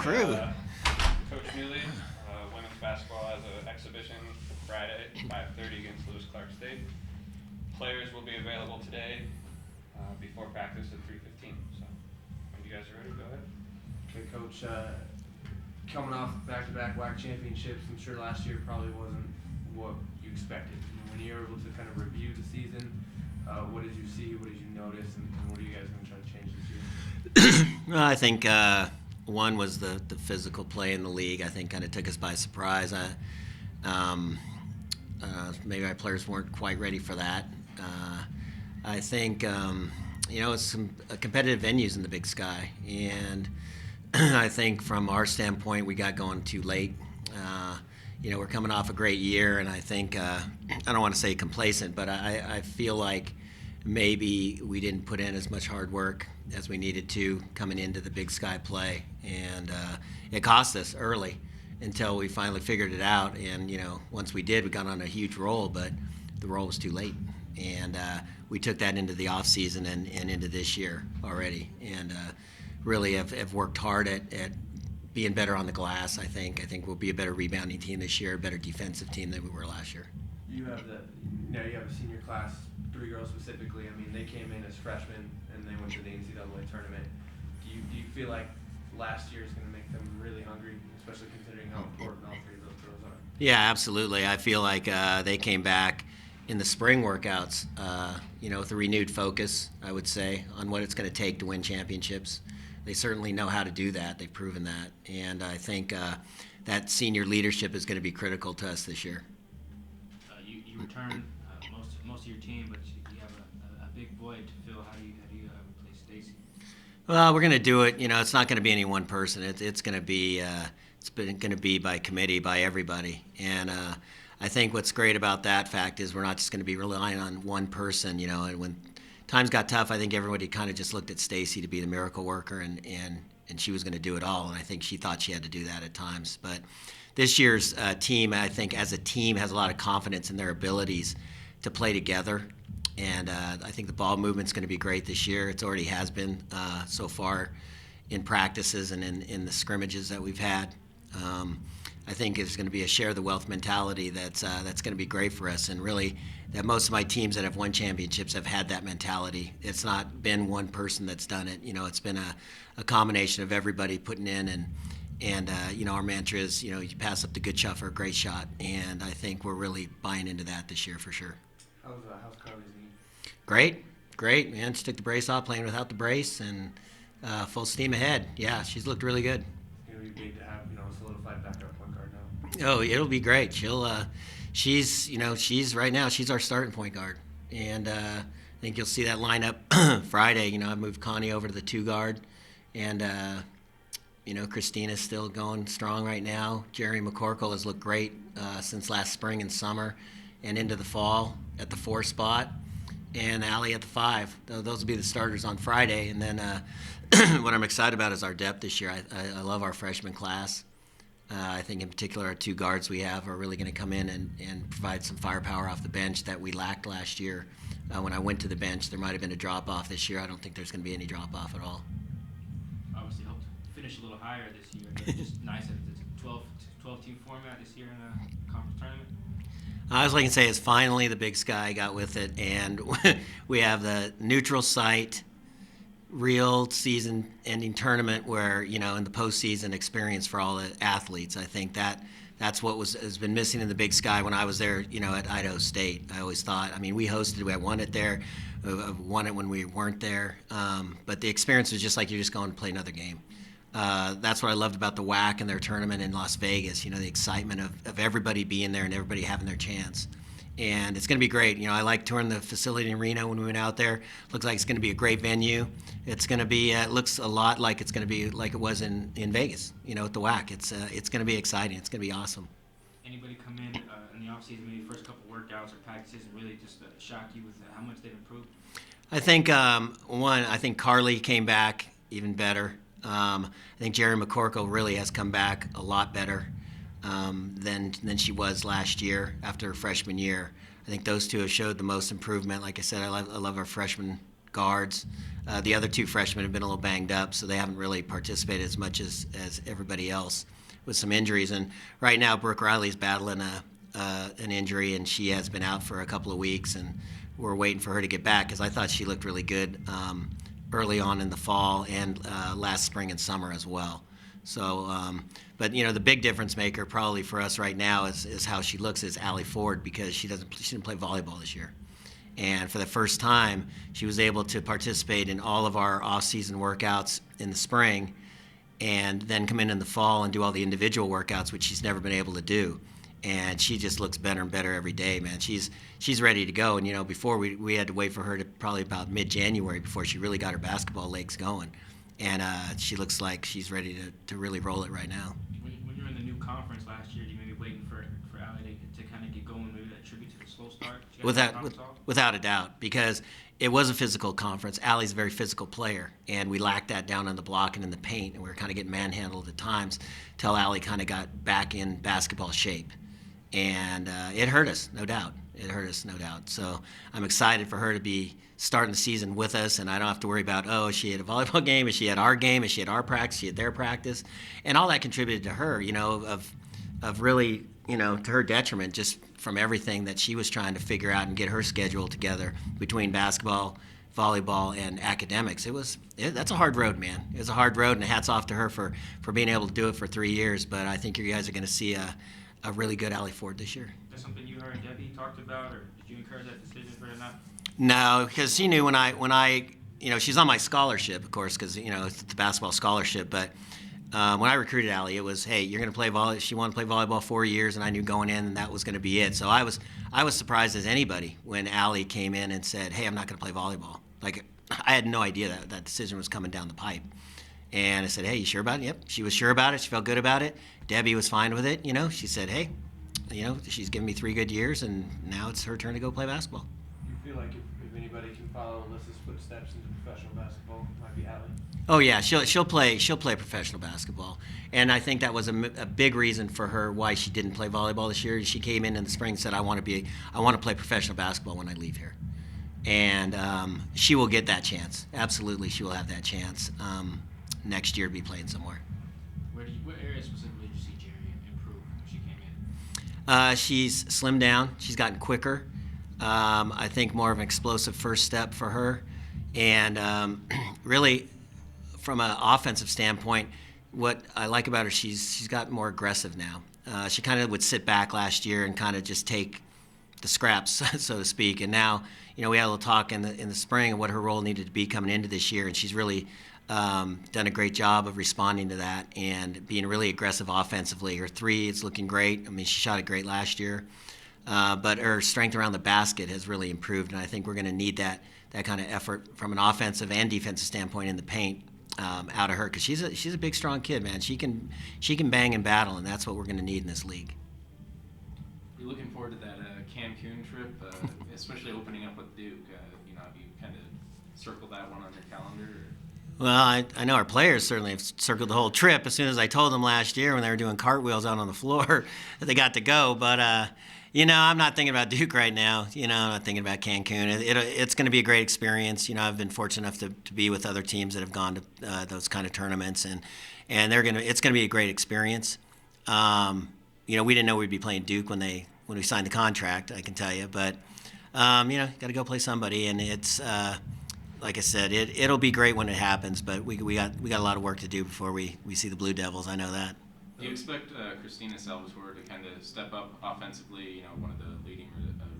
crew. Coach Newlee, women's basketball has an exhibition Friday, 5:30 against Lewis Clark State. Players will be available today before practice at 3:15. So when you guys are ready, go ahead. Okay, Coach, coming off back-to-back WAC championships, I'm sure last year probably wasn't what you expected. When you were able to kind of review the season, what did you see, what did you notice, and what are you guys going to try to change this year? Well, I think one was the physical play in the league. I think kind of took us by surprise. Maybe our players weren't quite ready for that. I think it's some competitive venues in the Big Sky, and I think from our standpoint we got going too late. We're coming off a great year, and I think I don't want to say complacent, but I feel like maybe we didn't put in as much hard work as we needed to coming into the Big Sky play, and it cost us early until we finally figured it out. And once we did, we got on a huge roll, but the roll was too late, and we took that into the off season and into this year already, and really have worked hard at being better on the glass. I think we'll be a better rebounding team this year, a better defensive team than we were last year. You have a senior class, 3 girls specifically. I mean, they came in as freshmen and they went to the NCAA tournament. Do you feel like last year is going to make them really hungry, especially considering how important all 3 of those girls are? Yeah, absolutely. I feel like they came back in the spring workouts, with a renewed focus, I would say, on what it's going to take to win championships. They certainly know how to do that. They've proven that. And I think that senior leadership is going to be critical to us this year. You return most of your team, but you have a big void to fill. How do you replace Stacy? Well, we're going to do it. It's not going to be any one person. It's going to be going to be by committee, by everybody. And I think what's great about that fact is we're not just going to be relying on one person. And when times got tough, I think everybody kind of just looked at Stacy to be the miracle worker, and she was going to do it all. And I think she thought she had to do that at times. But this year's team, I think, as a team, has a lot of confidence in their abilities to play together. And I think the ball movement's going to be great this year. It already has been so far in practices and in the scrimmages that we've had. I think it's going to be a share the wealth mentality that's going to be great for us. And really, that most of my teams that have won championships have had that mentality. It's not been one person that's done it. It's been a combination of everybody putting in, and our mantra is, you pass up the good shot for a great shot. And I think we're really buying into that this year for sure. How's Carly's knee? Great, man. She took the brace off, playing without the brace, and full steam ahead. Yeah, she's looked really good. It's going to be big to have, a solidified backup point guard now. Oh, it'll be great. She's right now, she's our starting point guard. And I think you'll see that lineup Friday. I moved Connie over to the 2 guard. And, Christina's still going strong right now. Jerry McCorkle has looked great since last spring and summer and into the fall at the 4 spot. And Allie at the 5. Those will be the starters on Friday. And then what I'm excited about is our depth this year. I love our freshman class. I think in particular our 2 guards we have are really going to come in and provide some firepower off the bench that we lacked last year. When I went to the bench, there might have been a drop-off this year. I don't think there's going to be any drop-off at all. Obviously helped finish a little higher this year. But just nice that it's a 12-team format this year in a conference tournament. I was like to say is finally the Big Sky got with it, and we have the neutral site, real season-ending tournament where, in the postseason experience for all the athletes. I think that's what has been missing in the Big Sky. When I was there, at Idaho State, I always thought, we hosted, we had won it there, won it when we weren't there, but the experience was just like you're just going to play another game. That's what I loved about the WAC and their tournament in Las Vegas, the excitement of everybody being there and everybody having their chance. And it's going to be great. I like touring the facility in Reno when we went out there. Looks like it's going to be a great venue. It's going to be, it looks a lot like it's going to be like it was in Vegas, at the WAC. It's going to be exciting. It's going to be awesome. Anybody come in the offseason, maybe first couple workouts or practices, and really just shock you with how much they've improved? I think, I think Carly came back even better. I think Jerry McCorkle really has come back a lot better than she was last year after her freshman year. I think those 2 have showed the most improvement. Like I said, I love our freshman guards. The other two freshmen have been a little banged up, so they haven't really participated as much as everybody else with some injuries. And right now, Brooke Riley's battling an injury, and she has been out for a couple of weeks, and we're waiting for her to get back because I thought she looked really good early on in the fall and last spring and summer as well. So, but the big difference maker probably for us right now is how she looks is Allie Ford, because she didn't play volleyball this year. And for the first time, she was able to participate in all of our off-season workouts in the spring and then come in the fall and do all the individual workouts, which she's never been able to do. And she just looks better and better every day, man. She's ready to go. And, before we had to wait for her to probably about mid-January before she really got her basketball legs going. And she looks like she's ready to really roll it right now. When you were in the new conference last year, you maybe waiting for Allie to kind of get going, maybe that tribute to the slow start? Without a doubt, because it was a physical conference. Allie's a very physical player, and we lacked that down on the block and in the paint, and we were kind of getting manhandled at times till Allie kind of got back in basketball shape. And it hurt us, no doubt. So I'm excited for her to be starting the season with us, and I don't have to worry about, she had a volleyball game, and she had our game, and she had our practice, she had their practice. And all that contributed to her, of really, to her detriment, just from everything that she was trying to figure out and get her schedule together between basketball, volleyball, and academics. That's a hard road, man. It was a hard road, and hats off to her for being able to do it for 3 years. But I think you guys are going to see a really good Allie Ford this year. Is that something you heard Debbie talked about, or did you encourage that decision for her or not? No, because she knew when I she's on my scholarship, of course, because it's the basketball scholarship. But when I recruited Allie, it was, hey, you're going to play volleyball. She wanted to play volleyball 4 years, and I knew going in and that was going to be it. So I was surprised as anybody when Allie came in and said, hey, I'm not going to play volleyball. Like, I had no idea that decision was coming down the pipe. And I said, hey, you sure about it? Yep. She was sure about it. She felt good about it. Debbie was fine with it. She said, hey, she's given me 3 good years, and now it's her turn to go play basketball. You feel like if anybody can follow Alyssa's footsteps into professional basketball, it might be Allie? Oh yeah, she'll play professional basketball, and I think that was a big reason for her why she didn't play volleyball this year. She came in the spring and said, I want to play professional basketball when I leave here, and she will get that chance. Absolutely, she will have that chance next year to be playing somewhere. What areas specifically did you see Jerry improve when she came in? She's slimmed down. She's gotten quicker. I think more of an explosive first step for her, and really, from an offensive standpoint, what I like about her, she's gotten more aggressive now. She kind of would sit back last year and kind of just take the scraps, so to speak. And now, we had a little talk in the spring of what her role needed to be coming into this year, and she's really done a great job of responding to that and being really aggressive offensively. Her three is looking great. I mean, she shot it great last year, but her strength around the basket has really improved, and I think we're going to need that kind of effort from an offensive and defensive standpoint in the paint. Out of her, because she's a big, strong kid, man. She can bang and battle, and that's what we're going to need in this league. You're looking forward to that Cancun trip, especially opening up with Duke. Have you kind of circled that one on your calendar? Or? Well, I know our players certainly have circled the whole trip. As soon as I told them last year when they were doing cartwheels out on the floor that they got to go, but I'm not thinking about Duke right now. I'm not thinking about Cancun. It's going to be a great experience. I've been fortunate enough to be with other teams that have gone to those kind of tournaments, and it's going to be a great experience. We didn't know we'd be playing Duke when we signed the contract, I can tell you, but got to go play somebody, and it's like I said, it'll be great when it happens, but we got a lot of work to do before we see the Blue Devils. I know that. Do you expect Christina Salvatore to kind of step up offensively, one of the leading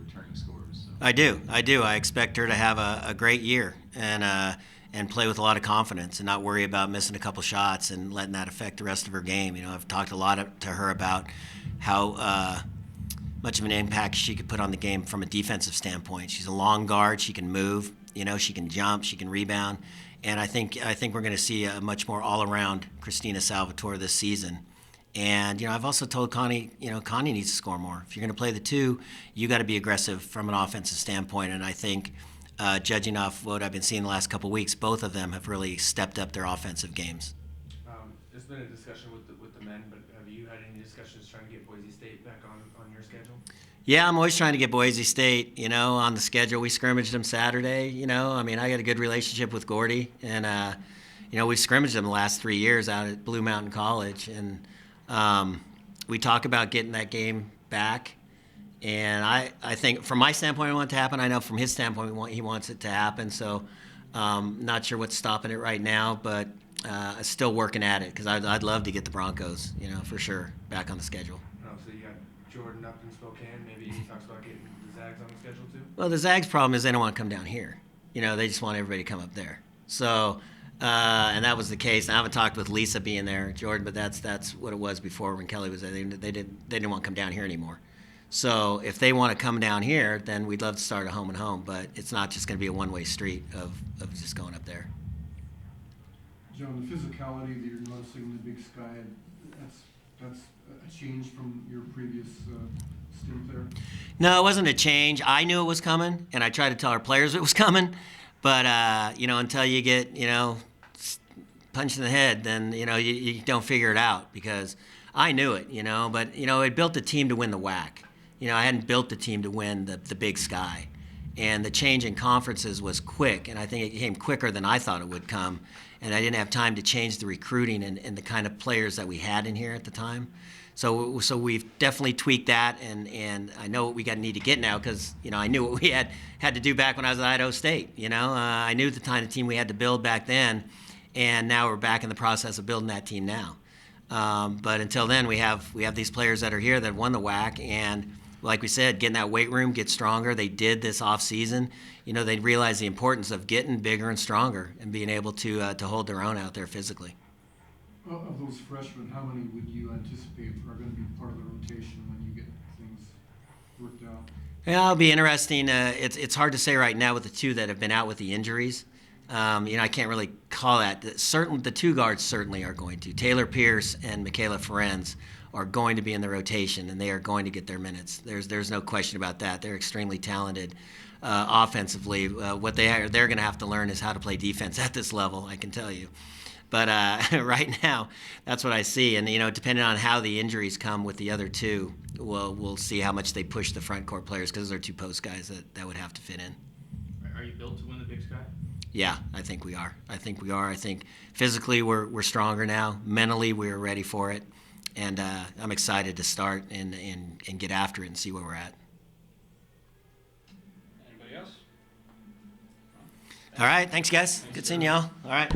returning scorers? So. I do. I expect her to have a great year and play with a lot of confidence and not worry about missing a couple shots and letting that affect the rest of her game. I've talked a lot to her about how much of an impact she could put on the game from a defensive standpoint. She's a long guard. She can move. She can jump. She can rebound. And I think we're going to see a much more all-around Christina Salvatore this season. And, I've also told Connie, Connie needs to score more. If you're going to play the two, you got to be aggressive from an offensive standpoint. And I think, judging off what I've been seeing the last couple of weeks, both of them have really stepped up their offensive games. there's been a discussion with the men, but have you had any discussions trying to get Boise State back on your schedule? Yeah, I'm always trying to get Boise State, on the schedule. We scrimmaged them Saturday, I mean, I got a good relationship with Gordy, and, we scrimmaged them the last 3 years out at Blue Mountain College, and we talk about getting that game back. And I think from my standpoint, I want it to happen. I know from his standpoint, he wants it to happen. So not sure what's stopping it right now, but still working at it because I'd love to get the Broncos, for sure, back on the schedule. Oh, so you got Jordan up in Spokane. Maybe he talks about getting the Zags on the schedule too? Well, the Zags' problem is they don't want to come down here. They just want everybody to come up there. So, and that was the case. I haven't talked with Lisa being there, Jordan, but that's what it was before when Kelly was there. They didn't want to come down here anymore. So if they want to come down here, then we'd love to start a home and home, but it's not just going to be a one-way street of just going up there. John, the physicality that you're noticing in the Big Sky, that's a change from your previous stint there? No, it wasn't a change. I knew it was coming, and I tried to tell our players it was coming, but, until you get, punched in the head, then, you don't figure it out because I knew it, but, I built a team to win the WAC. I hadn't built the team to win the Big Sky. And the change in conferences was quick, and I think it came quicker than I thought it would come. And I didn't have time to change the recruiting and the kind of players that we had in here at the time. So we've definitely tweaked that, and I know what we need to get now because, I knew what we had to do back when I was at Idaho State. I knew the kind of team we had to build back then, and now we're back in the process of building that team now. But until then, we have these players that are here that won the WAC, and like we said, getting that weight room, get stronger. They did this off season. They realized the importance of getting bigger and stronger and being able to hold their own out there physically. Of those freshmen, how many would you anticipate are going to be part of the rotation when you get things worked out? Yeah, it'll be interesting. It's hard to say right now with the two that have been out with the injuries. I can't really call that. Certainly, the two guards certainly are going to. Taylor Pierce and Michaela Ferenz are going to be in the rotation, and they are going to get their minutes. There's no question about that. They're extremely talented offensively. What they're going to have to learn is how to play defense at this level, I can tell you. But right now, that's what I see. And, depending on how the injuries come with the other two, we'll see how much they push the front court players because those are two post guys that would have to fit in. Are you built to win the Big Sky? Yeah, I think we are. I think physically we're stronger now. Mentally, we're ready for it. And I'm excited to start and get after it and see where we're at. Anybody else? All right, thanks, guys. Good seeing y'all. All right.